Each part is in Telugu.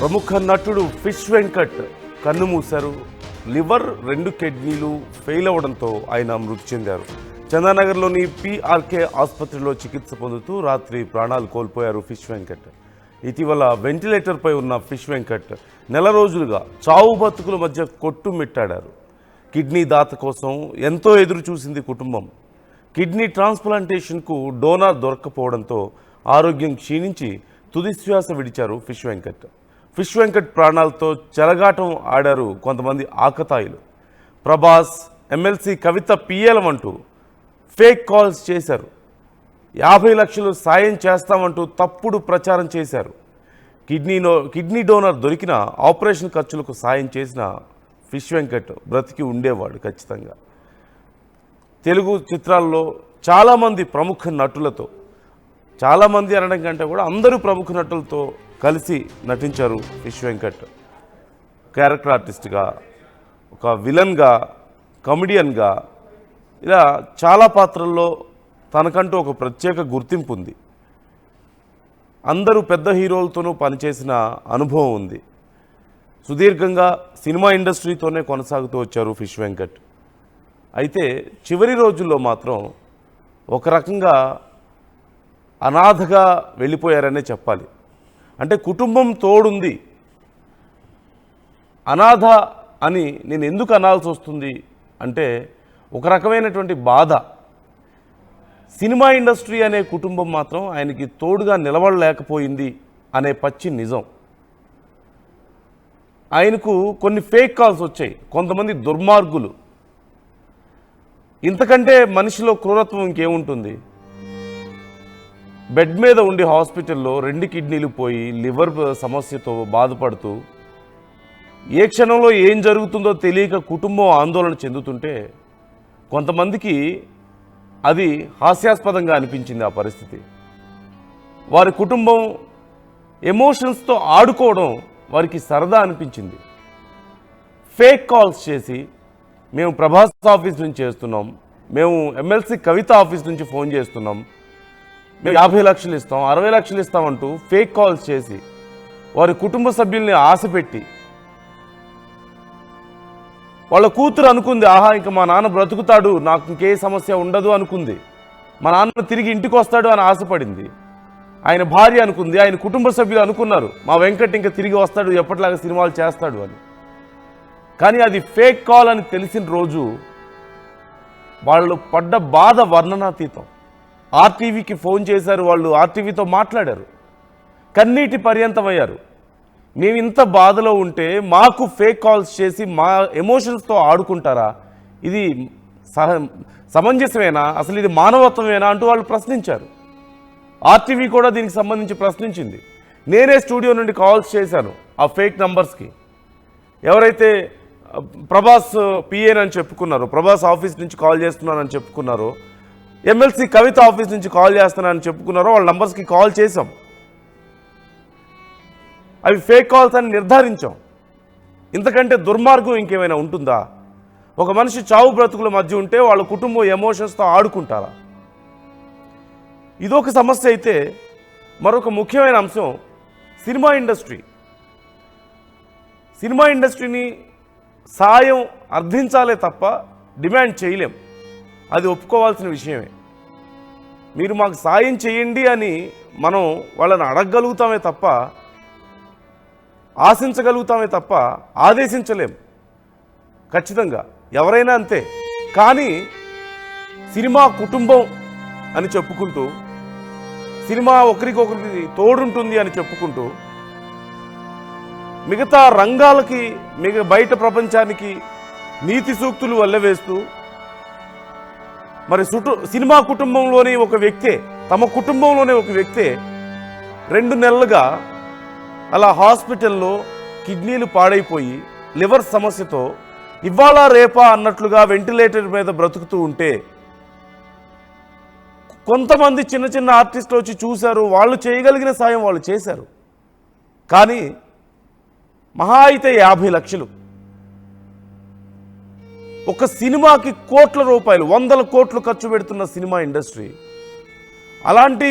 ప్రముఖ నటుడు ఫిష్ వెంకట్ కన్నుమూశారు. లివర్ 2 కిడ్నీలు ఫెయిల్ అవ్వడంతో ఆయన మృతి చెందారు. చందానగర్లోని పిఆర్కే ఆసుపత్రిలో చికిత్స పొందుతూ రాత్రి ప్రాణాలు కోల్పోయారు ఫిష్ వెంకట్. ఇటీవల వెంటిలేటర్పై ఉన్న ఫిష్ వెంకట్ నెల రోజులుగా చావు బతుకుల మధ్య కొట్టుమిట్టాడారు. కిడ్నీ దాత కోసం ఎంతో ఎదురు చూసింది కుటుంబం. కిడ్నీ ట్రాన్స్ప్లాంటేషన్కు డోనార్ దొరక్కపోవడంతో ఆరోగ్యం క్షీణించి తుదిశ్వాస విడిచారు ఫిష్ వెంకట్. ఫిష్ వెంకట్ ప్రాణాలతో చెలగాటం ఆడారు కొంతమంది ఆకతాయిలు. ప్రభాస్, ఎమ్మెల్సీ కవిత పిఏలం అంటూ ఫేక్ కాల్స్ చేశారు. 50 లక్షలు సాయం చేస్తామంటూ తప్పుడు ప్రచారం చేశారు. కిడ్నీ డోనర్ దొరికిన ఆపరేషన్ ఖర్చులకు సాయం చేసిన ఫిష్ వెంకట్ బ్రతికి ఉండేవాడు ఖచ్చితంగా. తెలుగు చిత్రాల్లో చాలామంది ప్రముఖ నటులతో, చాలామంది అనడం కంటే కూడా అందరూ ప్రముఖ నటులతో కలిసి నటించారు ఫిష్ వెంకట్. క్యారెక్టర్ ఆర్టిస్ట్గా, ఒక విలన్గా, కమెడియన్గా, ఇలా చాలా పాత్రల్లో తనకంటూ ఒక ప్రత్యేక గుర్తింపు ఉంది. అందరూ పెద్ద హీరోలతోనూ పనిచేసిన అనుభవం ఉంది. సుదీర్ఘంగా సినిమా ఇండస్ట్రీతోనే కొనసాగుతూ వచ్చారు ఫిష్ వెంకట్. అయితే చివరి రోజుల్లో మాత్రం ఒక రకంగా అనాథగా వెళ్ళిపోయారనే చెప్పాలి. అంటే కుటుంబం తోడుంది, అనాథ అని నేను ఎందుకు అనాల్సి వస్తుంది అంటే ఒక రకమైనటువంటి బాధ. సినిమా ఇండస్ట్రీ అనే కుటుంబం మాత్రం ఆయనకి తోడుగా నిలబడలేకపోయింది అనే పచ్చి నిజం. ఆయనకు కొన్ని ఫేక్ కాల్స్ వచ్చాయి, కొంతమంది దుర్మార్గులు. ఇంతకంటే మనిషిలో క్రూరత్వం ఇంకేముంటుంది? బెడ్ మీద ఉండి హాస్పిటల్లో 2 కిడ్నీలు పోయి లివర్ సమస్యతో బాధపడుతూ ఏ క్షణంలో ఏం జరుగుతుందో తెలియక కుటుంబం ఆందోళన చెందుతుంటే కొంతమందికి అది హాస్యాస్పదంగా అనిపించింది. ఆ పరిస్థితి, వారి కుటుంబం ఎమోషన్స్తో ఆడుకోవడం వారికి సరదా అనిపించింది. ఫేక్ కాల్స్ చేసి మేము ప్రభాస్ ఆఫీస్ నుంచి చేస్తున్నాం, మేము ఎమ్మెల్సీ కవిత ఆఫీస్ నుంచి ఫోన్ చేస్తున్నాం, మేము 50 లక్షలు ఇస్తాం, 60 లక్షలు ఇస్తామంటూ ఫేక్ కాల్స్ చేసి వారి కుటుంబ సభ్యుల్ని ఆశపెట్టి, వాళ్ళ కూతురు అనుకుంది, ఆహా ఇంకా మా నాన్న బ్రతుకుతాడు, నాకు ఇంకే సమస్య ఉండదు అనుకుంది, మా నాన్న తిరిగి ఇంటికి వస్తాడు అని ఆశపడింది. ఆయన భార్య అనుకుంది, ఆయన కుటుంబ సభ్యులు అనుకున్నారు, మా వెంకట్ ఇంకా తిరిగి వస్తాడు, ఎప్పటిలాగా సినిమాలు చేస్తాడు అని. కానీ అది ఫేక్ కాల్ అని తెలిసిన రోజు వాళ్ళు పడ్డ బాధ వర్ణనాతీతం. ఆర్టీవీకి ఫోన్ చేశారు, వాళ్ళు ఆర్టీవీతో మాట్లాడారు, కన్నీటి పర్యంతమయ్యారు. మేము ఇంత బాధలో ఉంటే మాకు ఫేక్ కాల్స్ చేసి మా ఎమోషన్స్తో ఆడుకుంటారా? ఇది సమంజసమేనా? అసలు ఇది మానవత్వమేనా అంటూ వాళ్ళు ప్రశ్నించారు. ఆర్టీవీ కూడా దీనికి సంబంధించి ప్రశ్నించింది. నేనే స్టూడియో నుండి కాల్స్ చేశాను ఆ ఫేక్ నంబర్స్కి. ఎవరైతే ప్రభాస్ పిఏనని చెప్పుకున్నారో, ప్రభాస్ ఆఫీస్ నుంచి కాల్ చేస్తున్నానని చెప్పుకున్నారో, ఎమ్మెల్సీ కవిత ఆఫీస్ నుంచి కాల్ చేస్తున్నానని చెప్పుకున్నారో వాళ్ళ నంబర్స్కి కాల్ చేశాం. అవి ఫేక్ కాల్స్ అని నిర్ధారించాం. ఇంతకంటే దుర్మార్గం ఇంకేమైనా ఉంటుందా? ఒక మనిషి చావు బ్రతుకుల మధ్య ఉంటే వాళ్ళ కుటుంబం ఎమోషన్స్తో ఆడుకుంటారా? ఇదొక సమస్య అయితే, మరొక ముఖ్యమైన అంశం సినిమా ఇండస్ట్రీ. సినిమా ఇండస్ట్రీని సాయం అర్థించాలే తప్ప డిమాండ్ చేయలేం, అది ఒప్పుకోవాల్సిన విషయమే. మీరు మాకు సాయం చేయండి అని మనం వాళ్ళని అడగగలుగుతామే తప్ప, ఆశించగలుగుతామే తప్ప ఆదేశించలేం. ఖచ్చితంగా ఎవరైనా అంతే. కానీ సినిమా కుటుంబం అని చెప్పుకుంటూ, సినిమా ఒకరికొకరికి తోడుంటుంది అని చెప్పుకుంటూ, మిగతా రంగాలకి, బయట ప్రపంచానికి నీతి సూక్తులు వల్లవేస్తూ, మరి సినిమా కుటుంబంలోని ఒక వ్యక్తే, తమ కుటుంబంలోనే ఒక వ్యక్తే 2 నెలలుగా అలా హాస్పిటల్లో కిడ్నీలు పాడైపోయి లివర్ సమస్యతో ఇవాళ రేపా అన్నట్లుగా వెంటిలేటర్ మీద బ్రతుకుతూ ఉంటే కొంతమంది చిన్న చిన్న ఆర్టిస్టులు వచ్చి చూశారు, వాళ్ళు చేయగలిగిన సాయం వాళ్ళు చేశారు. కానీ మహా అయితే 50 లక్షలు ఒక సినిమాకి కోట్ల రూపాయలు, 100 కోట్లు ఖర్చు పెడుతున్న సినిమా ఇండస్ట్రీ, అలాంటి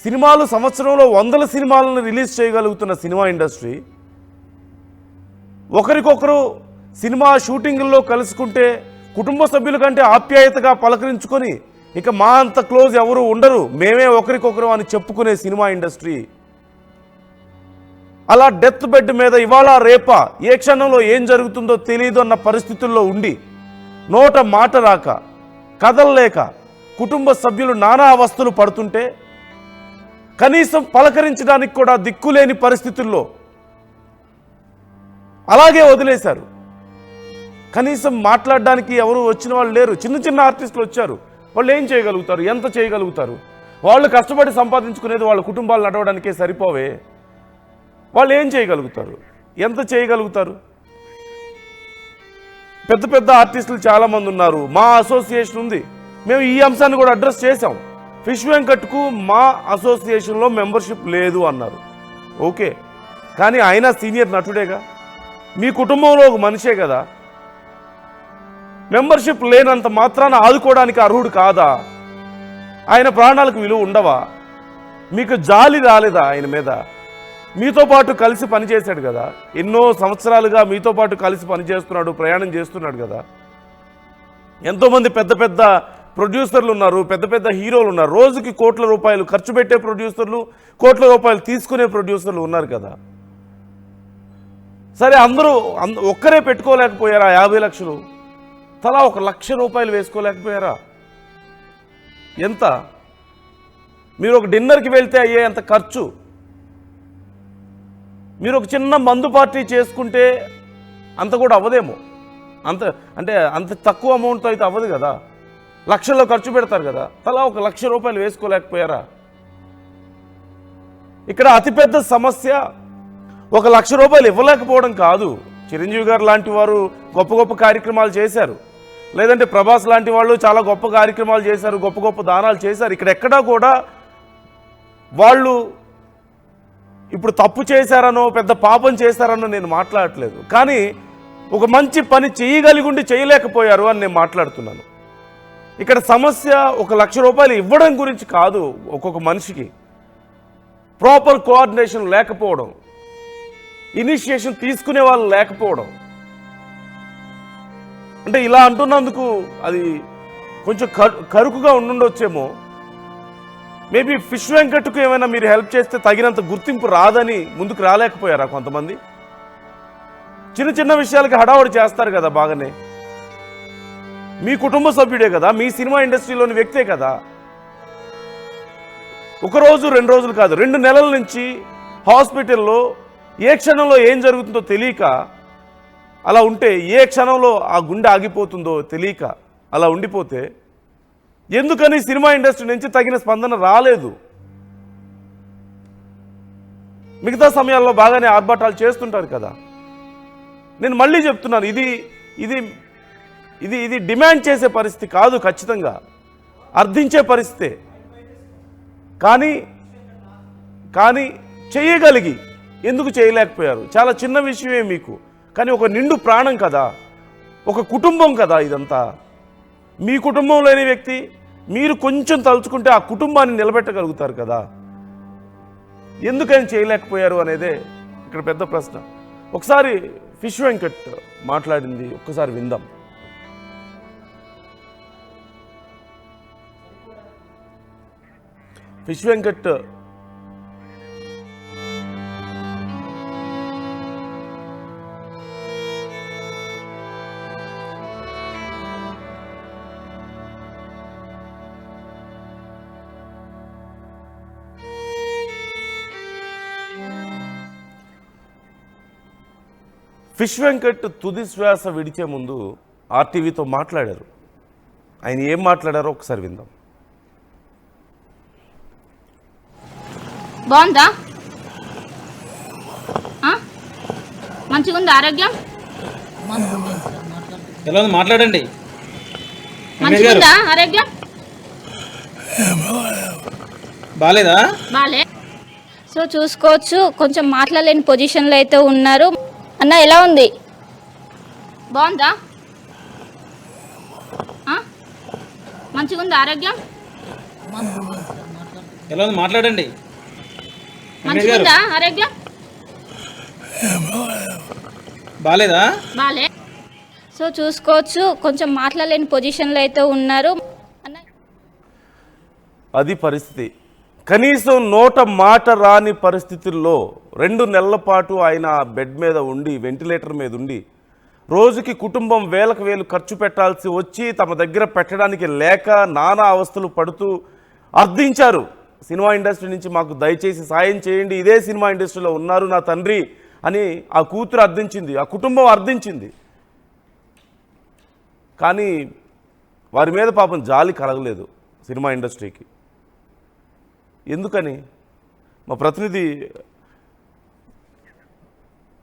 సినిమాలు సంవత్సరంలో 100 సినిమాలను రిలీజ్ చేయగలుగుతున్న సినిమా ఇండస్ట్రీ ఒకరికొకరు సినిమా షూటింగుల్లో కలుసుకుంటే కుటుంబ సభ్యుల కంటే ఆప్యాయతగా పలకరించుకొని ఇక మా అంత క్లోజ్ ఎవరు ఉండరు, మేమే ఒకరికొకరు అని చెప్పుకునే సినిమా ఇండస్ట్రీ అలా డెత్ బెడ్ మీద ఇవాళ రేపా ఏ క్షణంలో ఏం జరుగుతుందో తెలియదు అన్న పరిస్థితుల్లో ఉండి నోట మాట రాక కదలలేక కుటుంబ సభ్యులు నానా అవస్థలు పడుతుంటే కనీసం పలకరించడానికి కూడా దిక్కులేని పరిస్థితుల్లో అలాగే వదిలేశారు. కనీసం మాట్లాడడానికి ఎవరు వచ్చిన వాళ్ళు లేరు. చిన్న చిన్న ఆర్టిస్టులు వచ్చారు, వాళ్ళు ఏం చేయగలుగుతారు, ఎంత చేయగలుగుతారు? వాళ్ళు కష్టపడి సంపాదించుకునేది వాళ్ళ కుటుంబాలు నడవడానికే సరిపోవే. వాళ్ళు ఏం చేయగలుగుతారు, ఎంత చేయగలుగుతారు? పెద్ద పెద్ద ఆర్టిస్టులు చాలామంది ఉన్నారు, మా అసోసియేషన్ ఉంది, మేము ఈ అంశాన్ని కూడా అడ్రస్ చేశాం. ఫిష్ వెంకట్కు మా అసోసియేషన్లో మెంబర్షిప్ లేదు అన్నారు. ఓకే, కానీ ఆయన సీనియర్ నటుడేగా, మీ కుటుంబంలో ఒక మనిషే కదా. మెంబర్షిప్ లేనంత మాత్రాన ఆదుకోవడానికి అర్హుడు కాదా? ఆయన ప్రాణాలకు విలువ ఉండవా? మీకు జాలి రాలేదా ఆయన మీద? మీతో పాటు కలిసి పనిచేశాడు కదా, ఎన్నో సంవత్సరాలుగా మీతో పాటు కలిసి పనిచేస్తున్నాడు, ప్రయాణం చేస్తున్నాడు కదా. ఎంతోమంది పెద్ద పెద్ద ప్రొడ్యూసర్లు ఉన్నారు, పెద్ద పెద్ద హీరోలు ఉన్నారు, రోజుకి కోట్ల రూపాయలు ఖర్చు పెట్టే ప్రొడ్యూసర్లు, కోట్ల రూపాయలు తీసుకునే ప్రొడ్యూసర్లు ఉన్నారు కదా. సరే, అందరూ ఒక్కరే పెట్టుకోలేకపోయారా? 50 లక్షలు తలా 1 లక్ష రూపాయలు వేసుకోలేకపోయారా? ఎంత? మీరు ఒక డిన్నర్కి వెళ్తే అయ్యే అంత ఖర్చు, మీరు ఒక చిన్న మందు పార్టీ చేసుకుంటే అంత కూడా అవ్వదేమో. అంత తక్కువ అమౌంట్తో అయితే అవ్వదు కదా, లక్షల్లో ఖర్చు పెడతారు కదా. తలా 1 లక్ష రూపాయలు వేసుకోలేకపోయారా? ఇక్కడ అతిపెద్ద సమస్య 1 లక్ష రూపాయలు ఇవ్వలేకపోవడం కాదు. చిరంజీవి గారు లాంటి వారు గొప్ప గొప్ప కార్యక్రమాలు చేశారు, లేదంటే ప్రభాస్ లాంటి వాళ్ళు చాలా గొప్ప కార్యక్రమాలు చేశారు, గొప్ప గొప్ప దానాలు చేశారు. ఇక్కడ ఎక్కడా కూడా వాళ్ళు ఇప్పుడు తప్పు చేశారనో పెద్ద పాపం చేశారనో నేను మాట్లాడట్లేదు, కానీ ఒక మంచి పని చేయగలిగుండి చేయలేకపోయారు అని నేను మాట్లాడుతున్నాను. ఇక్కడ సమస్య 1 లక్ష రూపాయలు ఇవ్వడం గురించి కాదు. ఒక్కొక్క మనిషికి ప్రాపర్ కోఆర్డినేషన్ లేకపోవడం, ఇనిషియేషన్ తీసుకునే వాళ్ళు లేకపోవడం. అంటే ఇలా అంటున్నందుకు అది కొంచెం కరుకుగా ఉండుండొచ్చేమో. మేబీ ఫిష్ వెంకట్కు ఏమైనా మీరు హెల్ప్ చేస్తే తగినంత గుర్తింపు రాదని ముందుకు రాలేకపోయారా కొంతమంది? చిన్న చిన్న విషయాలకి హడావుడి చేస్తారు కదా బాగానే. మీ కుటుంబ సభ్యుడే కదా, మీ సినిమా ఇండస్ట్రీలోని వ్యక్తే కదా. 1 రోజు 2 రోజులు కాదు, 2 నెలల నుంచి హాస్పిటల్లో ఏ క్షణంలో ఏం జరుగుతుందో తెలియక అలా ఉంటే, ఏ క్షణంలో ఆ గుండె ఆగిపోతుందో తెలియక అలా ఉండిపోతే ఎందుకని సినిమా ఇండస్ట్రీ నుంచి తగిన స్పందన రాలేదు? మిగతా సమయాల్లో బాగానే ఆర్భాటాలు చేస్తుంటారు కదా. నేను మళ్ళీ చెప్తున్నాను, ఇది ఇది ఇది ఇది డిమాండ్ చేసే పరిస్థితి కాదు, ఖచ్చితంగా అర్థించే పరిస్థితే. కానీ చేయగలిగి ఎందుకు చేయలేకపోయారు? చాలా చిన్న విషయమే మీకు, కానీ ఒక నిండు ప్రాణం కదా, ఒక కుటుంబం కదా ఇదంతా. మీ కుటుంబంలోని వ్యక్తి, మీరు కొంచెం తలుచుకుంటే ఆ కుటుంబాన్ని నిలబెట్టగలుగుతారు కదా. ఎందుకని చేయలేకపోయారు అనేదే ఇక్కడ పెద్ద ప్రశ్న. ఒకసారి ఫిష్ వెంకట్ మాట్లాడింది ఒక్కసారి విందాం. ఫిష్ వెంకట్ ఫిష్ వెంకట్ తుది శ్వాస విడిచే ముందు ఆర్టీవీతో మాట్లాడారు. ఆయన ఏం మాట్లాడారో ఒకసారి విందాం. బాగుందా? మంచిగా ఉంది ఆరోగ్యం? ఎలా ఉంది? మాట్లాడండి. మంచిగా ఉందా ఆరోగ్యం? బాలేదా? బాలే. సో చూసుకోవచ్చు, కొంచెం మాట్లాడలేని పొజిషన్లో అయితే ఉన్నారు. అన్న ఎలా ఉంది? బాగుందా? మంచిగా ఉంది ఆరోగ్యం? ఎలా ఉంది? మాట్లాడండి. మంచిగా ఉందా ఆరోగ్యం? బాలేదా? బాలే. సో చూసుకోవచ్చు, కొంచెం మాట్లాడలేని పొజిషన్లో అయితే ఉన్నారు అన్న. అది పరిస్థితి. కనీసం నోట మాట రాని పరిస్థితుల్లో 2 నెలల పాటు ఆయన బెడ్ మీద ఉండి, వెంటిలేటర్ మీద ఉండి, రోజుకి కుటుంబం వేలకు వేలు ఖర్చు పెట్టాల్సి వచ్చి తమ దగ్గర పెట్టడానికి లేక నానా అవస్థలు పడుతూ అర్థించారు. సినిమా ఇండస్ట్రీ నుంచి మాకు దయచేసి సాయం చేయండి, ఇదే సినిమా ఇండస్ట్రీలో ఉన్నారు నా తండ్రి అని ఆ కూతురు అర్థించింది, ఆ కుటుంబం అర్థించింది. కానీ వారి మీద పాపం జాలి కలగలేదు సినిమా ఇండస్ట్రీకి. ఎందుకని? మా ప్రతినిధి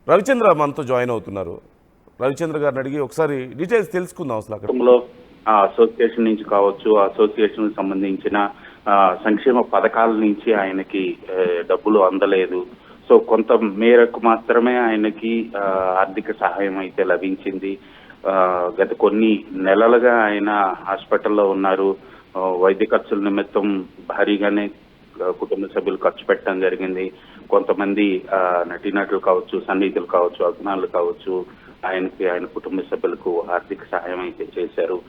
రవిచంద్ర మనతో జాయిన్ అవుతున్నారు. రవిచంద్ర గారిని అడిగి ఒకసారి డీటెయిల్స్ తెలుసుకుందాం. అసలు అక్కడ ఆ అసోసియేషన్ నుంచి కావచ్చు, అసోసియేషన్ సంబంధించిన సంక్షేమ పథకాల నుంచి ఆయనకి డబ్బులు అందలేదు. సో కొంత మేరకు మాత్రమే ఆయనకి ఆర్థిక సహాయం అయితే లభించింది. గత కొన్ని నెలలుగా ఆయన హాస్పిటల్లో ఉన్నారు. వైద్య ఖర్చుల నిమిత్తం భారీగానే కుటుంబ సభ్యులు ఖర్చు పెట్టడం జరిగింది. కొంతమంది నటీనటులు కావచ్చు, సన్నిహితులు కావచ్చు, అభిమానులు కావచ్చు, ఆయన కుటుంబ సభ్యులకు ఆర్థిక సహాయం అయితే చేశారు.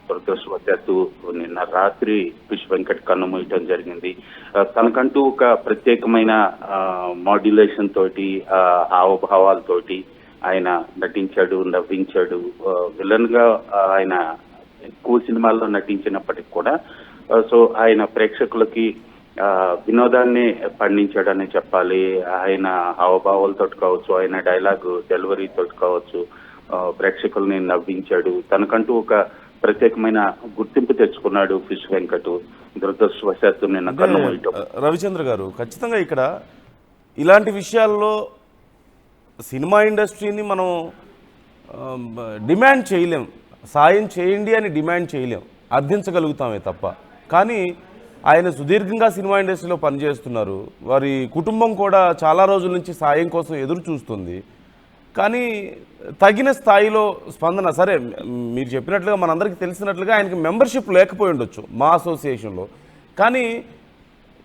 దురదృష్టవశాత్తు నిన్న రాత్రి ఫిష్ వెంకట్ కన్నుమూయటం జరిగింది. తనకంటూ ఒక ప్రత్యేకమైన మాడ్యులేషన్ తోటి, హావభావాలతోటి ఆయన నటించాడు, నవ్వించాడు. విలన్ గా ఆయన ఎక్కువ సినిమాల్లో నటించినప్పటికి కూడా సో ఆయన ప్రేక్షకులకి వినోదాన్ని పండించాడని చెప్పాలి. ఆయన హావభావాలతో కావచ్చు, ఆయన డైలాగ్ డెలివరీతో కావచ్చు, ప్రేక్షకుల్ని నవ్వించాడు. తనకంటూ ఒక ప్రత్యేకమైన గుర్తింపు తెచ్చుకున్నాడు ఫిష్ వెంకట్. దురదృష్టవశాత్తు నిన్న కన్నుమూయటం. రవిచంద్ర గారు, ఖచ్చితంగా ఇక్కడ ఇలాంటి విషయాల్లో సినిమా ఇండస్ట్రీని మనం డిమాండ్ చేయలేం, సాయం చేయండి అని డిమాండ్ చేయలేం, అర్థించగలుగుతామే తప్ప. కానీ ఆయన సుదీర్ఘంగా సినిమా ఇండస్ట్రీలో పనిచేస్తున్నారు. వారి కుటుంబం కూడా చాలా రోజుల నుంచి సాయం కోసం ఎదురు చూస్తుంది. కానీ తగిన స్థాయిలో స్పందన, సరే మీరు చెప్పినట్లుగా మనందరికీ తెలిసినట్లుగా ఆయనకి మెంబర్షిప్ లేకపోయి ఉండొచ్చు మా అసోసియేషన్లో. కానీ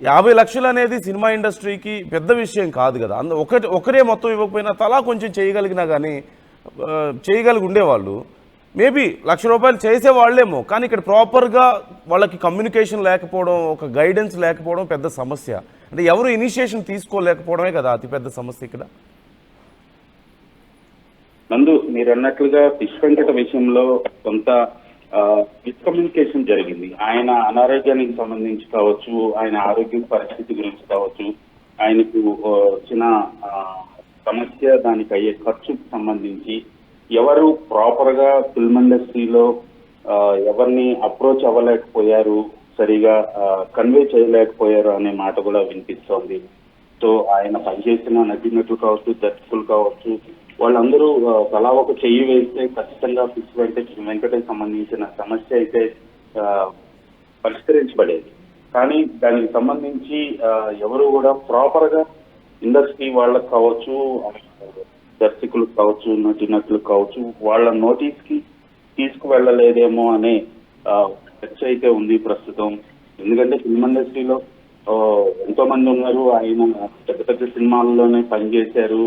50 లక్షలు అనేది సినిమా ఇండస్ట్రీకి పెద్ద విషయం కాదు కదా. ఒకరే మొత్తం ఇవ్వకపోయినా తలా కొంచెం చేయగలిగినా కానీ చేయగలిగి ఉండేవాళ్ళు. మేబీ ₹1,00,000 చేసేవాళ్ళేమో. కానీ ఇక్కడ ప్రాపర్గా వాళ్ళకి కమ్యూనికేషన్ లేకపోవడం, ఒక గైడెన్స్ లేకపోవడం పెద్ద సమస్య. అంటే ఎవరు ఇనిషియేషన్ తీసుకోలేకపోవడమే కదా అతిపెద్ద సమస్య ఇక్కడ. నందు, మీరు అన్నట్లుగా ఫిష్ వెంకట విషయంలో కొంత మిస్కమ్యూనికేషన్ జరిగింది. ఆయన అనారోగ్యానికి సంబంధించి కావచ్చు, ఆయన ఆరోగ్య పరిస్థితి గురించి కావచ్చు, ఆయనకు వచ్చిన సమస్య, దానికి అయ్యే ఖర్చుకు సంబంధించి ఎవరు ప్రాపర్ గా ఫిల్మ్ ఇండస్ట్రీలో ఎవరిని అప్రోచ్ అవ్వలేకపోయారు, సరిగా కన్వే చేయలేకపోయారు అనే మాట కూడా వినిపిస్తోంది. సో ఆయన పనిచేసిన నటీనటులు కావచ్చు, దర్శకులు కావచ్చు, వాళ్ళందరూ తలా ఒక చెయ్యి వేస్తే ఖచ్చితంగా ఫిష్ వెంకటకి సంబంధించిన సమస్య అయితే పరిష్కరించబడేది. కానీ దానికి సంబంధించి ఎవరు కూడా ప్రాపర్ గా ఇండస్ట్రీ వాళ్ళకు కావచ్చు, దర్శకులకు కావచ్చు, నటీనటులకు కావచ్చు, వాళ్ళ నోటీస్ కి తీసుకువెళ్ళలేదేమో అనే చర్చ అయితే ఉంది ప్రస్తుతం. ఎందుకంటే ఫిల్మ్ ఇండస్ట్రీలో ఎంతో మంది ఉన్నారు. ఆయన పెద్ద పెద్ద సినిమాల్లోనే పనిచేశారు.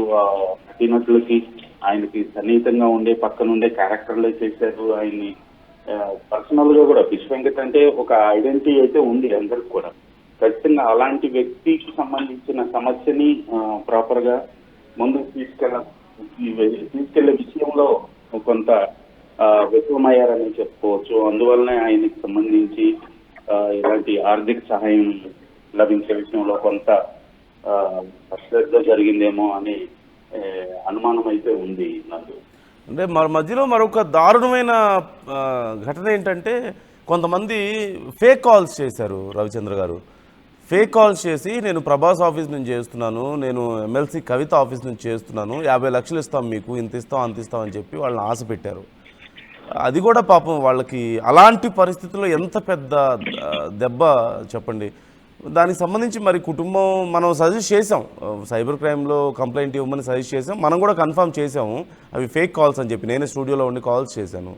నటీనటులకి ఆయనకి సన్నిహితంగా ఉండే పక్కనుండే క్యారెక్టర్లే చేశారు. ఆయన్ని పర్సనల్ గా కూడా ఫిష్ వెంకట్ అంటే ఒక ఐడెంటిటీ అయితే ఉంది అందరికి కూడా. ఖచ్చితంగా అలాంటి వ్యక్తికి సంబంధించిన సమస్యని ప్రాపర్ గా ముందుకు తీసుకెళ్లే విషయంలో కొంత విఫలమయ్యారని చెప్పుకోవచ్చు. అందువల్లనే ఆయనకి సంబంధించి ఇలాంటి ఆర్థిక సహాయం లభించే విషయంలో కొంత అశ్రద్ధ జరిగిందేమో అని అనుమానం అయితే ఉంది నాకు. అంటే మధ్యలో మరొక దారుణమైన ఘటన ఏంటంటే, కొంతమంది ఫేక్ కాల్స్ చేశారు రవిచంద్ర గారు. ఫేక్ కాల్స్ చేసి, నేను ప్రభాస్ ఆఫీస్ నుంచి చేస్తున్నాను, నేను ఎమ్మెల్సీ కవిత ఆఫీస్ నుంచి చేస్తున్నాను, 50 లక్షలు ఇస్తాం మీకు, ఇంత ఇస్తాం అంత ఇస్తాం అని చెప్పి వాళ్ళని ఆశ పెట్టారు. అది కూడా పాపం వాళ్ళకి అలాంటి పరిస్థితుల్లో ఎంత పెద్ద దెబ్బ చెప్పండి. దానికి సంబంధించి మరి కుటుంబం మనం సజెస్ట్ చేసాం, సైబర్ క్రైమ్లో కంప్లైంట్ ఇవ్వమని సజెస్ట్ చేసాం. మనం కూడా కన్ఫర్మ్ చేసాము అవి ఫేక్ కాల్స్ అని చెప్పి. నేనే స్టూడియోలో ఉండి కాల్స్ చేశాను.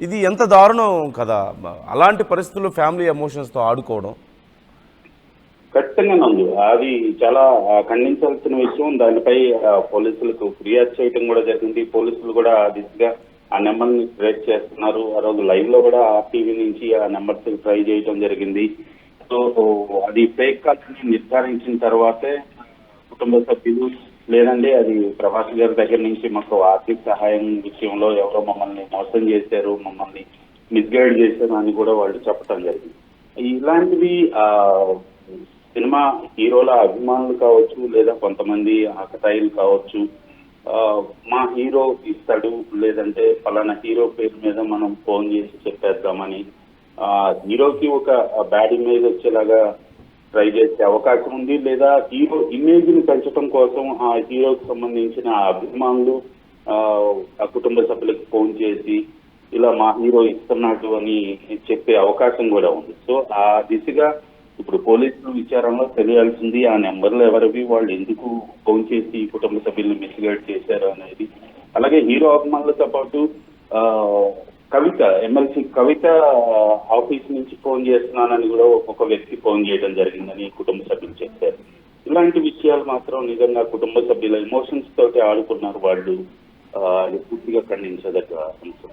ఇది ఎంత దారుణం కదా. అలాంటి పరిస్థితుల్లో ఫ్యామిలీ ఎమోషన్స్తో ఆడుకోవడం. ఖచ్చితంగా నందు అది చాలా ఖండించాల్సిన విషయం. దానిపై పోలీసులకు ఫిర్యాదు చేయడం కూడా జరిగింది. పోలీసులు కూడా ఆ దిశగా ఆ నెంబర్ ని ట్రేస్ చేస్తున్నారు. ఆ రోజు లైవ్ లో కూడా టీవీ నుంచి ఆ నెంబర్స్ ట్రై చేయడం జరిగింది. సో అది ఫేక్ కాల్స్ నిర్ధారించిన తర్వాతే కుటుంబ సభ్యులు లేదండి అది ప్రభాస్ గారి దగ్గర నుంచి మాకు ఆర్థిక సహాయం విషయంలో ఎవరో మమ్మల్ని మోసం చేశారు, మమ్మల్ని మిస్గైడ్ చేశారు అని కూడా వాళ్ళు చెప్పడం జరిగింది. ఇలాంటివి సినిమా హీరోల అభిమానులు కావచ్చు లేదా కొంతమంది ఆకతాయిలు కావచ్చు, మా హీరో ఇస్తాడు లేదంటే ఫలానా హీరో పేరు మీద మనం ఫోన్ చేసి చెప్పేద్దామని హీరోకి ఒక బ్యాడ్ ఇమేజ్ వచ్చేలాగా ట్రై చేసే అవకాశం ఉంది. లేదా హీరో ఇమేజ్ ని పెంచడం కోసం ఆ హీరోకి సంబంధించిన అభిమానులు ఆ కుటుంబ సభ్యులకు ఫోన్ చేసి ఇలా మా హీరో ఇస్తున్నాడు అని చెప్పే అవకాశం కూడా ఉంది. సో ఆ దిశగా ఇప్పుడు పోలీసులు విచారణలో తెలియాల్సింది ఆ నెంబర్లు ఎవరివి, వాళ్ళు ఎందుకు ఫోన్ చేసి కుటుంబ సభ్యులను మిస్గైడ్ చేశారు అనేది. అలాగే హీరో అభిమానులతో పాటు కవిత ఎమ్మెల్సీ కవిత ఆఫీస్ నుంచి ఫోన్ చేస్తున్నానని కూడా ఒక్కొక్క వ్యక్తి ఫోన్ చేయడం జరిగిందని కుటుంబ సభ్యులు చెప్పారు. ఇలాంటి విషయాలు మాత్రం నిజంగా కుటుంబ సభ్యుల ఎమోషన్స్ తోటి ఆడుకున్నారు వాళ్ళు. అది పూర్తిగా ఖండించదగ్గ అంశం.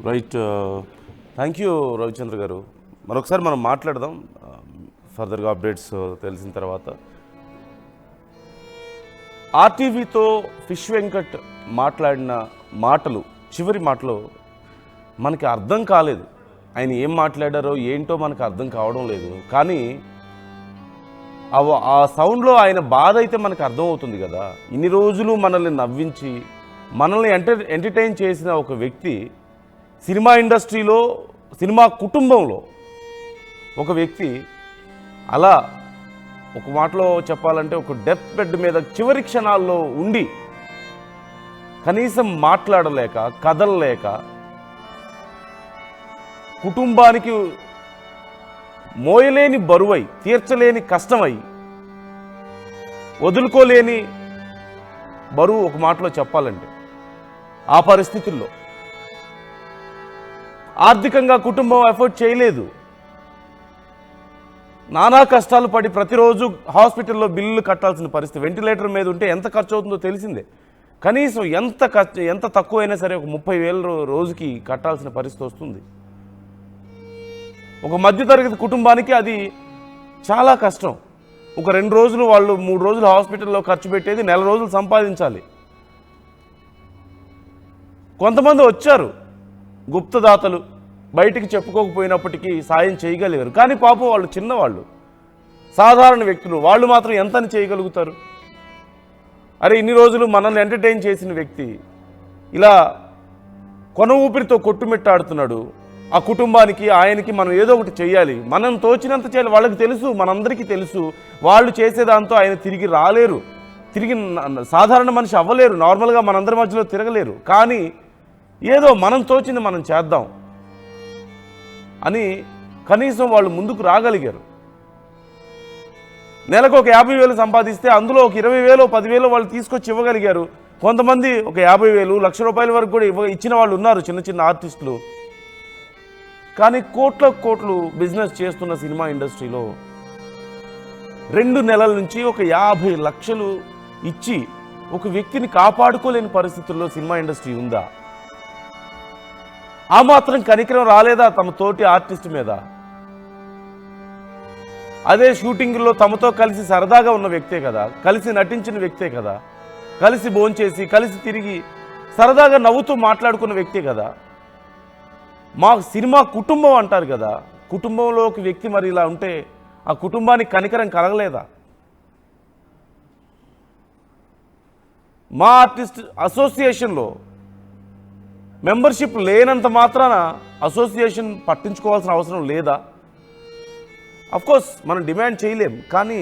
రైట్, థ్యాంక్ యూ రవిచంద్ర గారు. మరొకసారి మనం మాట్లాడదాం ఫర్దర్గా అప్డేట్స్ తెలిసిన తర్వాత. ఆర్టీవీతో ఫిష్ వెంకట్ మాట్లాడిన మాటలు, చివరి మాటలు మనకి అర్థం కాలేదు. ఆయన ఏం మాట్లాడారో ఏంటో మనకు అర్థం కావడం లేదు. కానీ ఆ సౌండ్లో ఆయన బాధ అయితే మనకు అర్థమవుతుంది కదా. ఇన్ని రోజులు మనల్ని నవ్వించి మనల్ని ఎంటర్టైన్ చేసిన ఒక వ్యక్తి సినిమా ఇండస్ట్రీలో, సినిమా కుటుంబంలో ఒక వ్యక్తి అలా ఒక మాటలో చెప్పాలంటే ఒక డెత్ బెడ్ మీద చివరి క్షణాల్లో ఉండి కనీసం మాట్లాడలేక, కదలలేక, కుటుంబానికి మోయలేని బరువై, తీర్చలేని కష్టమై, వదులుకోలేని బరువు ఒక మాటలో చెప్పాలంటే ఆ పరిస్థితుల్లో ఆర్థికంగా కుటుంబం ఎఫర్ట్ చేయలేదు. నానా కష్టాలు పడి ప్రతిరోజు హాస్పిటల్లో బిల్లులు కట్టాల్సిన పరిస్థితి. వెంటిలేటర్ మీద ఉంటే ఎంత ఖర్చు అవుతుందో తెలిసిందే. కనీసం ఎంత తక్కువైనా సరే ఒక 30,000 రోజుకి కట్టాల్సిన పరిస్థితి వస్తుంది. ఒక మధ్యతరగతి కుటుంబానికి అది చాలా కష్టం. ఒక 2 రోజులు వాళ్ళు 3 రోజులు హాస్పిటల్లో ఖర్చు పెట్టేది నెల రోజులు సంపాదించాలి. కొంతమంది వచ్చారు గుప్తదాతలు, బయటికి చెప్పుకోకపోయినప్పటికీ సాయం చేయగలిగారు. కానీ పాపం వాళ్ళు చిన్నవాళ్ళు, సాధారణ వ్యక్తులు, వాళ్ళు మాత్రం ఎంతని చేయగలుగుతారు? అరే ఇన్ని రోజులు మనల్ని ఎంటర్టైన్ చేసిన వ్యక్తి ఇలా కొన ఊపిరితో కొట్టుమిట్టాడుతున్నాడు. ఆ కుటుంబానికి, ఆయనకి మనం ఏదో ఒకటి చేయాలి, మనం తోచినంత చేయాలి. వాళ్ళకి తెలుసు, మనందరికీ తెలుసు, వాళ్ళు చేసేదాంతో ఆయన తిరిగి రాలేరు, తిరిగి సాధారణ మనిషి అవ్వలేరు, నార్మల్గా మనందరి మధ్యలో తిరగలేరు. కానీ ఏదో మనం తోచింది మనం చేద్దాం అని కనీసం వాళ్ళు ముందుకు రాగలిగారు. నెలకు ఒక 50,000 సంపాదిస్తే అందులో ఒక 20,000 10,000 వాళ్ళు తీసుకొచ్చి ఇవ్వగలిగారు. కొంతమంది ఒక 50,000 1,00,000 వరకు కూడా ఇచ్చిన వాళ్ళు ఉన్నారు, చిన్న చిన్న ఆర్టిస్టులు. కానీ కోట్లు బిజినెస్ చేస్తున్న సినిమా ఇండస్ట్రీలో 2 నెలల నుంచి ఒక 50 లక్షలు ఇచ్చి ఒక వ్యక్తిని కాపాడుకోలేని పరిస్థితుల్లో సినిమా ఇండస్ట్రీ ఉందా? ఆ మాత్రం కనికరం రాలేదా తమ తోటి ఆర్టిస్ట్ మీద? అదే షూటింగ్లో తమతో కలిసి సరదాగా ఉన్న వ్యక్తే కదా, కలిసి నటించిన వ్యక్తే కదా, కలిసి భోంచేసి కలిసి తిరిగి సరదాగా నవ్వుతూ మాట్లాడుకున్న వ్యక్తే కదా. మా సినిమా కుటుంబం అంటారు కదా, కుటుంబంలో ఒక వ్యక్తి మరి ఇలా ఉంటే ఆ కుటుంబానికి కనికరం కలగలేదా? మా ఆర్టిస్ట్ అసోసియేషన్లో మెంబర్షిప్ లేనంత మాత్రాన అసోసియేషన్ పట్టించుకోవాల్సిన అవసరం లేదా? అఫ్కోర్స్ మనం డిమాండ్ చేయలేం. కానీ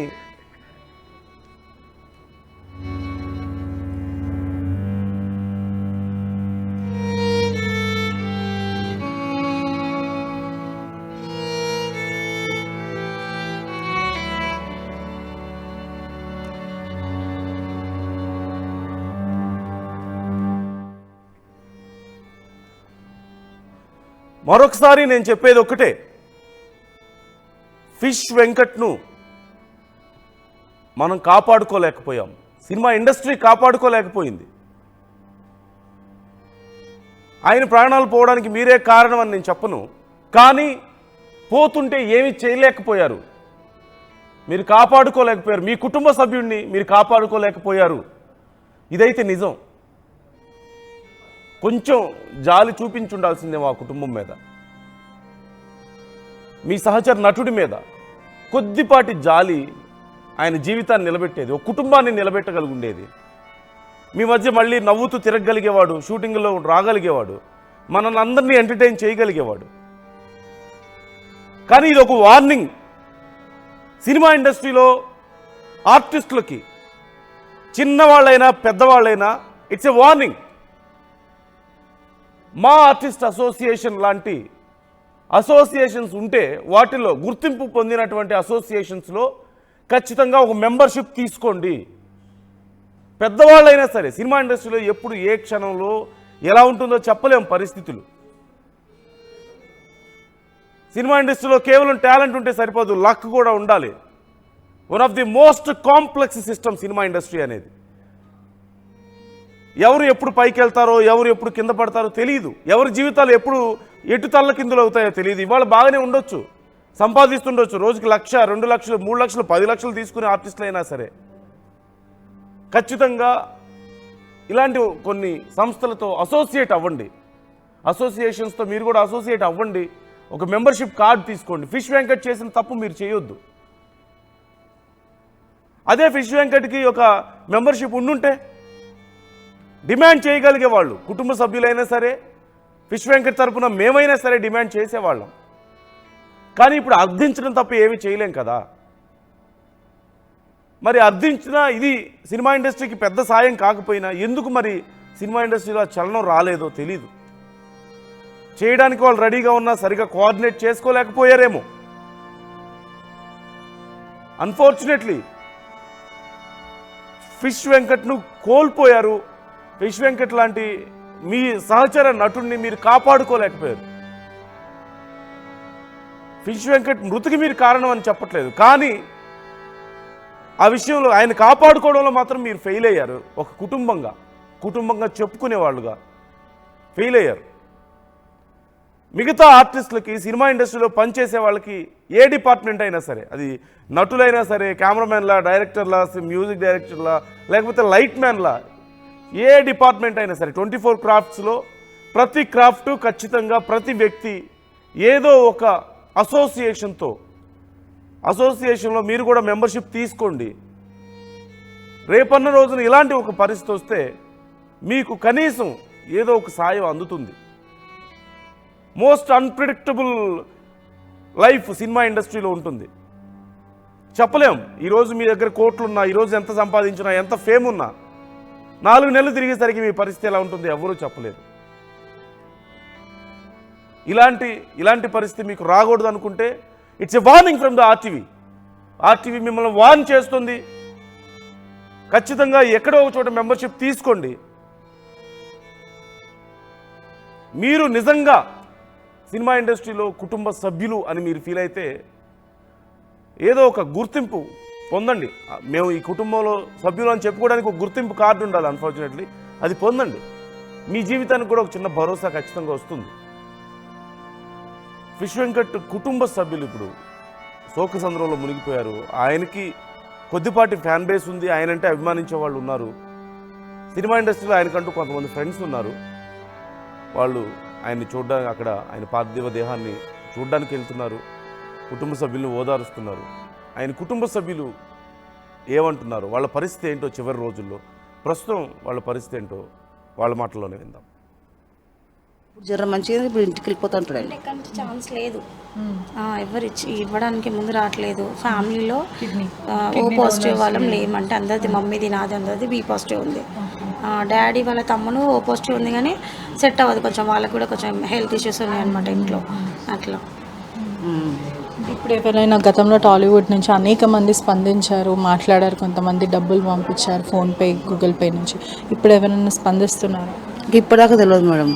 మరొకసారి నేను చెప్పేది ఒక్కటే, ఫిష్ వెంకట్ను మనం కాపాడుకోలేకపోయాం, సినిమా ఇండస్ట్రీ కాపాడుకోలేకపోయింది. ఆయన ప్రాణాలు పోవడానికి మీరే కారణం అని నేను చెప్పను, కానీ పోతుంటే ఏమీ చేయలేకపోయారు, మీరు కాపాడుకోలేకపోయారు, మీ కుటుంబ సభ్యుడిని మీరు కాపాడుకోలేకపోయారు. ఇదైతే నిజం. కొంచెం జాలి చూపించుండాల్సిందే మా కుటుంబం మీద, మీ సహచర నటుడి మీద కొద్దిపాటి జాలి ఆయన జీవితాన్ని నిలబెట్టేది, ఒక కుటుంబాన్ని నిలబెట్టగలిగుండేది. మీ మధ్య మళ్ళీ నవ్వుతూ తిరగగలిగేవాడు, షూటింగ్లో రాగలిగేవాడు, మనల్ని అందరినీ ఎంటర్టైన్ చేయగలిగేవాడు. కానీ ఇది ఒక వార్నింగ్ సినిమా ఇండస్ట్రీలో ఆర్టిస్టులకి, చిన్నవాళ్ళైనా పెద్దవాళ్ళైనా. It's a warning. మా ఆర్టిస్ట్ అసోసియేషన్ లాంటి అసోసియేషన్స్ ఉంటే, వాటిలో గుర్తింపు పొందినటువంటి అసోసియేషన్స్లో ఖచ్చితంగా ఒక మెంబర్షిప్ తీసుకోండి. పెద్దవాళ్ళైనా సరే, సినిమా ఇండస్ట్రీలో ఎప్పుడు ఏ క్షణంలో ఎలా ఉంటుందో చెప్పలేం పరిస్థితులు. సినిమా ఇండస్ట్రీలో కేవలం టాలెంట్ ఉంటే సరిపోదు, లక్ కూడా ఉండాలి. One of the most complex system cinema industry అనేది. ఎవరు ఎప్పుడు పైకి వెళ్తారో, ఎవరు ఎప్పుడు కింద పడతారో తెలియదు, ఎవరి జీవితాలు ఎప్పుడు ఎటు తల్ల కిందులు అవుతాయో తెలియదు. ఇవాళ బాగానే ఉండొచ్చు, సంపాదిస్తుండొచ్చు, రోజుకి 1,00,000, 2 లక్షలు, 3 లక్షలు, 10 లక్షలు తీసుకునే ఆర్టిస్టులు అయినా సరే ఖచ్చితంగా ఇలాంటి కొన్ని సంస్థలతో అసోసియేట్ అవ్వండి. అసోసియేషన్స్తో మీరు కూడా అసోసియేట్ అవ్వండి. ఒక మెంబర్షిప్ కార్డు తీసుకోండి. ఫిష్ వెంకట్ చేసిన తప్పు మీరు చేయొద్దు. అదే ఫిష్ వెంకట్కి ఒక మెంబర్షిప్ ఉండుంటే డిమాండ్ చేయగలిగే వాళ్ళు, కుటుంబ సభ్యులైనా సరే, ఫిష్ వెంకట్ తరపున మేమైనా సరే డిమాండ్ చేసేవాళ్ళం. కానీ ఇప్పుడు అర్థించడం తప్ప ఏమీ చేయలేం కదా. మరి అర్థించినా ఇది సినిమా ఇండస్ట్రీకి పెద్ద సాయం కాకపోయినా ఎందుకు మరి సినిమా ఇండస్ట్రీలో చలనం రాలేదో తెలీదు. చేయడానికి వాళ్ళు రెడీగా ఉన్నా సరిగా కోఆర్డినేట్ చేసుకోలేకపోయారేమో. అన్ఫార్చునేట్లీ ఫిష్ వెంకట్ను కోల్పోయారు. ఫిష్ వెంకట్ లాంటి మీ సహచర నటుడిని మీరు కాపాడుకోలేకపోయారు. ఫిష్ వెంకట్ మృతికి మీరు కారణం అని చెప్పట్లేదు, కానీ ఆ విషయంలో ఆయన కాపాడుకోవడంలో మాత్రం మీరు ఫెయిల్ అయ్యారు. ఒక కుటుంబంగా చెప్పుకునేవాళ్ళుగా ఫెయిల్ అయ్యారు. మిగతా ఆర్టిస్టులకి, సినిమా ఇండస్ట్రీలో పనిచేసే వాళ్ళకి ఏ డిపార్ట్మెంట్ అయినా సరే, అది నటులైనా సరే, కెమెరామెన్లా, డైరెక్టర్లా, మ్యూజిక్ డైరెక్టర్లా, లేకపోతే లైట్ మ్యాన్లా, ఏ డిపార్ట్మెంట్ అయినా సరే 24 క్రాఫ్ట్స్లో ప్రతి క్రాఫ్ట్ ఖచ్చితంగా ప్రతి వ్యక్తి ఏదో ఒక అసోసియేషన్లో మీరు కూడా మెంబర్షిప్ తీసుకోండి. రేపన్న రోజున ఇలాంటి ఒక పరిస్థితి వస్తే మీకు కనీసం ఏదో ఒక సాయం అందుతుంది. మోస్ట్ అన్ప్రిడిక్టబుల్ లైఫ్ సినిమా ఇండస్ట్రీలో ఉంటుంది. చెప్పలేం. ఈరోజు మీ దగ్గర కోట్లున్నా, ఈరోజు ఎంత సంపాదించినా, ఎంత ఫేమ్ ఉన్నా, 4 నెలలు తిరిగేసరికి మీ పరిస్థితి ఎలా ఉంటుంది ఎవరూ చెప్పలేరు. ఇలాంటి పరిస్థితి మీకు రాకూడదు అనుకుంటే it's a warning from the RTV మిమ్మల్ని వార్న్ చేస్తుంది. ఖచ్చితంగా ఎక్కడో ఒక చోట మెంబర్షిప్ తీసుకోండి. మీరు నిజంగా సినిమా ఇండస్ట్రీలో కుటుంబ సభ్యులు అని మీరు ఫీల్ అయితే ఏదో ఒక గుర్తింపు పొందండి. మేము ఈ కుటుంబంలో సభ్యులు అని చెప్పుకోవడానికి ఒక గుర్తింపు కార్డు ఉండాలి. అన్ఫార్చునేట్లీ అది పొందండి. మీ జీవితానికి కూడా ఒక చిన్న భరోసా ఖచ్చితంగా వస్తుంది. ఫిష్ వెంకట్ కుటుంబ సభ్యులు ఇప్పుడు శోకసంద్రంలో మునిగిపోయారు. ఆయనకి కొద్దిపాటి ఫ్యాన్ బేస్ ఉంది, ఆయనంటే అభిమానించే వాళ్ళు ఉన్నారు. సినిమా ఇండస్ట్రీలో ఆయనకంటూ కొంతమంది ఫ్రెండ్స్ ఉన్నారు. వాళ్ళు ఆయన్ని చూడడానికి, అక్కడ ఆయన పార్థివ దేహాన్ని చూడడానికి వెళ్తున్నారు. కుటుంబ సభ్యులను ఓదారుస్తున్నారు. ఆయన కుటుంబ సభ్యులు ఏమంటున్నారు, వాళ్ళ పరిస్థితి ఏంటో చివరి రోజుల్లో, ప్రస్తుతం వాళ్ళ పరిస్థితి ఏంటో వాళ్ళ మాటల్లోనే విందాం. జ్వరం మంచిగా ఇప్పుడు ఇంటికి వెళ్ళిపోతుంటాడు. ఛాన్స్ లేదు, ఎవరు ఇవ్వడానికి ముందు రావట్లేదు. ఫ్యామిలీలో ఓ పాజిటివ్ వాళ్ళం లేమంటే అందరిది, మమ్మీది నాది అందరిది బి పాజిటివ్ ఉంది. డాడీ వాళ్ళ తమ్మును ఓ పాజిటివ్ ఉంది, కానీ సెట్ అవ్వదు. కొంచెం వాళ్ళకి కూడా కొంచెం హెల్త్ ఇష్యూస్ ఉన్నాయి అనమాట ఇంట్లో. అట్లా ఇప్పుడు ఎవరైనా గతంలో టాలీవుడ్ నుంచి అనేక మంది స్పందించారు, మాట్లాడారు, కొంతమంది డబ్బులు పంపించారు ఫోన్పే, గూగుల్ పే నుంచి. ఇప్పుడు ఎవరైనా స్పందిస్తున్నారు? ఇప్పటిదాకా తెలియదు మేడం.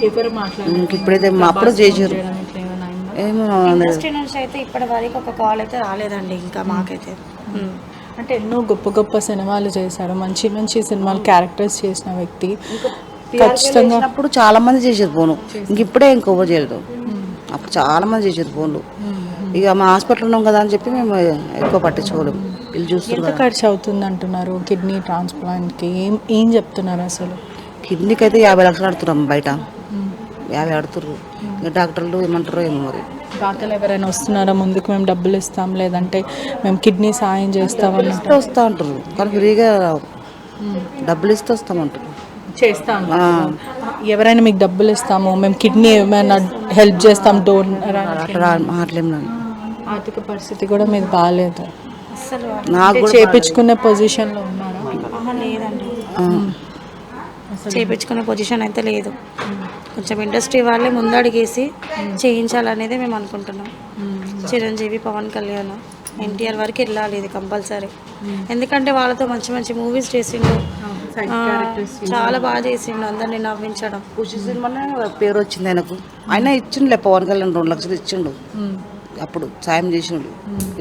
ఎవరు మాట్లాడారు? ఇప్పుడైతే మా అప్పుడు చేసారు ఏమో. ఇండస్ట్రీ నుంచి అయితే ఇప్పటి వరకు ఒక కాల్ అయితే రాలేదండి ఇంకా మాకైతే. అంటే ఎన్నో గొప్ప గొప్ప సినిమాలు చేశారు, మంచి మంచి సినిమాలు క్యారెక్టర్స్ చేసిన వ్యక్తి. ఖచ్చితంగా అప్పుడు చాలా మంది చేసేది ఫోను, ఇంక ఇప్పుడే ఇంకొకరు చేయలేదు. అప్పుడు చాలా మంది చేసేది ఫోన్లు. ఇక మా హాస్పిటల్ ఉన్నాం కదా అని చెప్పి మేము ఎక్కువ పట్టించుకోలేము. వీళ్ళు చూస్తారు ఎంత ఖర్చు అవుతుంది అంటున్నారు కిడ్నీ ట్రాన్స్ప్లాంట్కి? ఏం చెప్తున్నారు అసలు? కిడ్నీకి అయితే 50 లక్షలు ఆడుతున్నాం బయట, 50 ఆడుతుర్రు. ఇంకా డాక్టర్లు ఏమంటారో ఏమో మరి. దాతలు ఎవరైనా వస్తున్నారా ముందుకు, మేము డబ్బులు ఇస్తాం లేదంటే మేము కిడ్నీ సాయం చేస్తామని ఇస్తే వస్తా అంటారు, కానీ ఫ్రీగా డబ్బులు ఇస్తే వస్తామంటారు. చేస్తాం. ఎవరైనా మీకు డబ్బులు ఇస్తాము, మేము కిడ్నీ ఏమైనా హెల్ప్ చేస్తాం, డోనర్. మాట్లేం నన్ను ఆర్థిక పరిస్థితి కూడా మీది బాగాలేదు, అస్సలు నాకు కూడా చేపించుకునే పొజిషన్లో ఉన్నారా? లేదండి, చేయించుకునే పొజిషన్ అయితే లేదు. కొంచెం ఇండస్ట్రీ వాళ్ళే ముందడిగేసి చేయించాలనేది మేము అనుకుంటున్నాం. చిరంజీవి, పవన్ కళ్యాణ్, ఎన్టీఆర్ వరకు వెళ్ళాలి ఇది కంపల్సరీ. ఎందుకంటే వాళ్ళతో మంచి మంచి మూవీస్ చేసిండు, చాలా బాగా చేసిండు అందరినీ నవ్వించడం. ఖుషి సినిమానే పేరు వచ్చింది ఆయనకు. ఆయన ఇచ్చిండులే, పవన్ కళ్యాణ్ 2 లక్షలు ఇచ్చిండు అప్పుడు, సాయం చేసిండు.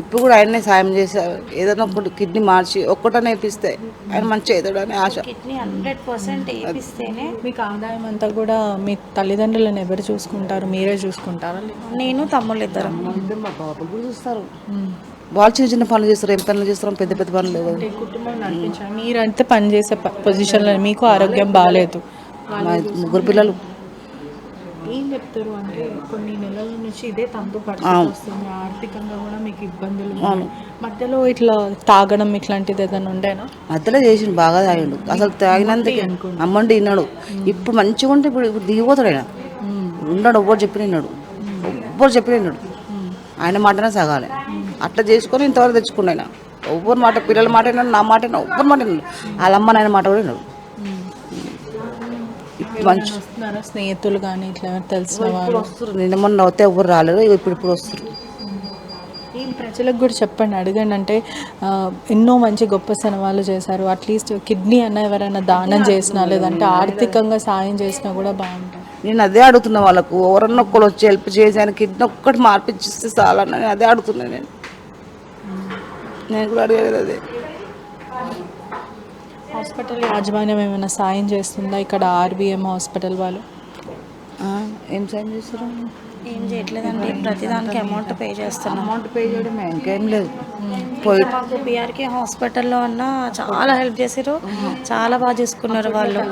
ఇప్పుడు కూడా ఆయనే సాయం చేసి ఏదైనా ఒకటి కిడ్నీ మార్చి ఒక్కటనే వేపిస్తే ఆయన మంచిగా అవుతాడని ఆశ. కిడ్నీ 100% వేపిస్తేనే. మీకు ఆదాయం అంతా కూడా మీ తల్లిదండ్రులను ఎవరు చూసుకుంటారు, మీరే చూసుకుంటారా? నేను తమ్ముళ్ళు ఇద్దరం. మా బాబులు కూడా చూస్తారు, వాళ్ళు చిన్న చిన్న పనులు చేస్తారు. ఏం పనులు చేస్తారు, పెద్ద పెద్ద పనులు లేవు. కుటుంబం నడిపించారు, మీరంటే పని చేసే పొజిషన్లో, మీకు ఆరోగ్యం బాగాలేదు. మా 3 పిల్లలు. ఏం చెప్తారు అంటే కొన్ని నెలల నుంచి ఇదే తంతు పరిస్థితి వస్తుంది, ఆర్థికంగా కూడా మీకు ఇబ్బందులు ఉన్నాయి. మధ్యలో ఇట్లా తాగడం ఇట్లాంటిది ఏదైనా ఉండేనా? మధ్యలో చేసిండు, బాగా తాగిండు. అసలు తాగినందుకే అమ్మండి విన్నాడు. ఇప్పుడు మంచిగా ఉంటే ఇప్పుడు దిగిపోతాడు ఆయన. ఉన్నాడు, ఎవ్వరు చెప్పిన విన్నాడు, ఎవ్వరు చెప్పిన విన్నాడు. ఆయన మాటనే సాగాలి. అట్లా చేసుకొని ఇంతవరకు తెచ్చుకున్నాడు ఆయన. ఎవ్వరు మాట, పిల్లల మాట విన్నాడు, నా మాట విన్నాడు, ఎవ్వరు మాట విన్నాడు. వాళ్ళ అమ్మ నాయన మాట కూడా విన్నాడు. మంచి వస్తున్నారా స్నేహితులు కానీ ఇట్లా తెలిసిన వాళ్ళు? వస్తారు, నిన్న మొన్న అవుతే ఎవ్వరు రాలేదు, ఇప్పుడు వస్తారు. ఏం ప్రజలకు కూడా చెప్పండి, అడగండి. అంటే ఎన్నో మంచి గొప్ప సినిమాలు చేశారు, అట్లీస్ట్ కిడ్నీ అన్న ఎవరైనా దానం చేసినా లేదంటే ఆర్థికంగా సాయం చేసినా కూడా బాగుంటుంది. నేను అదే అడుగుతున్నా వాళ్ళకు, ఎవరన్నా ఒక్కరు వచ్చి హెల్ప్ చేసి ఆయన కిడ్నీ ఒక్కటి మార్పిచ్చిస్తే చాలని నేను అదే అడుగుతున్నా. నేను కూడా అడిగేది అదే. హాస్పిటల్ యాజమాన్యం ఏమైనా సాయం చేస్తుందా ఇక్కడ RBM హాస్పిటల్ వాళ్ళు? ఏం సాయం చేస్తారు? ఏం చేయట్లేదండి, ప్రతిదానికి అమౌంట్ పే చేస్తున్నాం. అమౌంట్ పే చేయడమే, ఇంకేం లేదు. మాకు PRK హాస్పిటల్లో అన్న చాలా హెల్ప్ చేశారు, చాలా బాగా చూసుకున్నారు వాళ్ళు.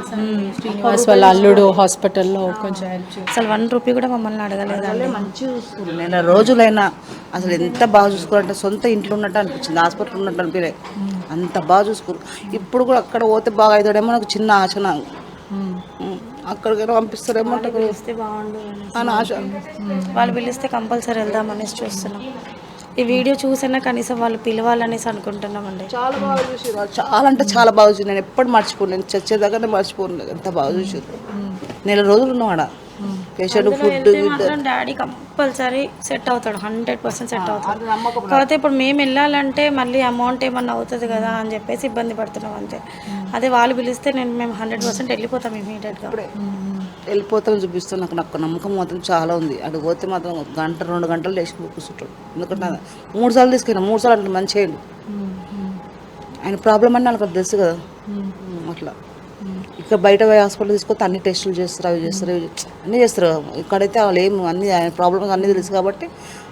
శ్రీనివాస్ వాళ్ళ అల్లుడు హాస్పిటల్లో కొంచెం హెల్ప్ చేస్తారు. అసలు 1 రూపీ కూడా మమ్మల్ని అడగలేదండి. మంచిగా చూసుకున్నారు, నెల రోజులైనా అసలు ఎంత బాగా చూసుకోవాలంటే సొంత ఇంట్లో ఉన్నట్టు అనిపించింది, హాస్పిటల్ ఉన్నట్టు అనిపించలే. అంత బాగా చూసుకోరు. ఇప్పుడు కూడా అక్కడ పోతే బాగా అవుతాడేమో నాకు చిన్న ఆశ. నాకు అక్కడికైనా పంపిస్తారేమో వస్తే బాగుండు అని ఆశ. వాళ్ళు పిలిస్తే కంపల్సరీ వెళ్దామనేసి చూస్తున్నాం. ఈ వీడియో చూసినా కనీసం వాళ్ళు పిలవాలనేసి అనుకుంటున్నామండి. చాలా బాగా చూసారు వాళ్ళు, చాలా అంటే చాలా బాగా చూసి. నేను ఎప్పుడు మర్చిపోను, నేను చచ్చేదాకానే మర్చిపోను, ఎంత బాగా చూసారు. నెల రోజులు ఉన్నాం ఆడ. Patient food daddy compulsory set అవుతాడు, 100% సెట్ అవుతాడు. కాకపోతే ఇప్పుడు మేము వెళ్ళాలంటే మళ్ళీ అమౌంట్ ఏమన్నా అవుతుంది కదా అని చెప్పేసి ఇబ్బంది పడుతున్నాం అంతే. అదే వాళ్ళు పిలిస్తే మేము 100% వెళ్ళిపోతాం ఇమీడియట్గా. వెళ్ళిపోతాం చూపిస్తాను. నాకు నమ్మకం మాత్రం చాలా ఉంది. అటు పోతే మాత్రం 1-2 గంటలు లేచి కూర్చుంటాడు. ఎందుకంటే 3 సార్లు తీసుకెళ్ళినా, 3 సార్లు అంటే మంచిగా అయింది. ఆయన ప్రాబ్లం అని నాకు తెలుసు కదా. అట్లా ఇక్కడ బయట పోయి హాస్పిటల్ తీసుకొస్తే అన్ని టెస్టులు చేస్తారు, అవి చేస్తారు, అన్నీ చేస్తారు. ఇక్కడైతే వాళ్ళు ఏం అన్ని ఆయన ప్రాబ్లమ్స్ అన్నీ తెలుసు కాబట్టి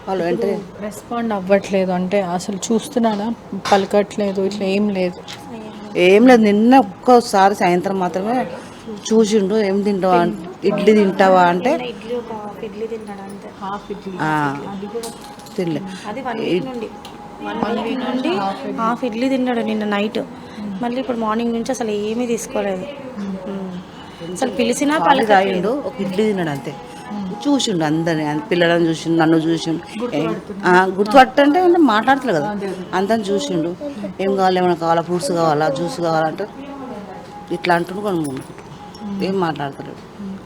వాళ్ళు వెంటనే రెస్పాండ్ అవ్వట్లేదు. అంటే అసలు చూస్తున్నాడా, పలకట్లేదు, ఇట్లా ఏం లేదు. ఏం లేదు. నిన్న ఒక్కసారి సాయంత్రం మాత్రమే చూసిండు. ఏం తింటావా, ఇడ్లీ తింటావా అంటే ఇడ్లీ ఒక ఇడ్లీ తింటాడు అంతే, హాఫ్ ఇడ్లీ. తినలే. అది 1 వీక్ నుండి హాఫ్ ఇడ్లీ తిన్నాడు నిన్న నైట్. మళ్ళీ ఇప్పుడు మార్నింగ్ నుంచి అసలు ఏమీ తీసుకోలేదు. అసలు పిలిచినా తాగిండు, ఒక ఇడ్లీ తిన్నాడు అంతే. చూసిండు అందరిని, పిల్లలను చూసిండు, నన్ను చూసిండు. గుర్తుపట్టంటే మాట్లాడతలే కదా, అందరిని చూసిండు. ఏం కావాలి, ఏమైనా కావాలా, ఫ్రూట్స్ కావాలా, జ్యూస్ కావాలంటే ఇట్లా అంటుండు. కొనుక్కుంటాడు, ఏం మాట్లాడతాడు.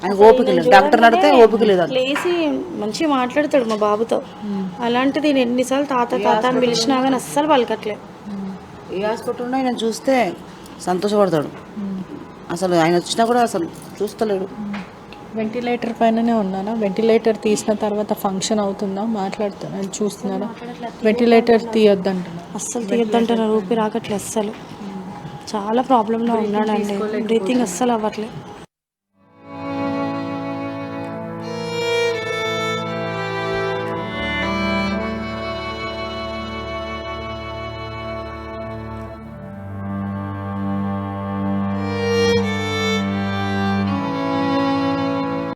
ఆయన ఓపిక లేదు. డాక్టర్ నడితే ఓపిక లేదు. లేచి మంచిగా మాట్లాడతాడు మా బాబుతో. అలాంటిది నేను ఎన్నిసార్లు తాత తాత అని పిలిచినా కానీ అస్సలు పలకట్లేదు. ఏ హాస్పిటల్ ఉన్నా ఆయన చూస్తే సంతోషపడతాడు. అసలు ఆయన వచ్చినా కూడా అసలు చూస్తలేడు. వెంటిలేటర్ పైననే ఉన్నానా? వెంటిలేటర్ తీసిన తర్వాత ఫంక్షన్ అవుతుందా, మాట్లాడుతున్నా, చూస్తున్నారా? వెంటిలేటర్ తీయొద్దంటున్నా. అస్సలు తీయొద్దంటున్నారు, ఊపిరి రాగట్లేదు అస్సలు. చాలా ప్రాబ్లంలో ఉన్నాడండి, బ్రీతింగ్ అస్సలు అవ్వట్లేదు.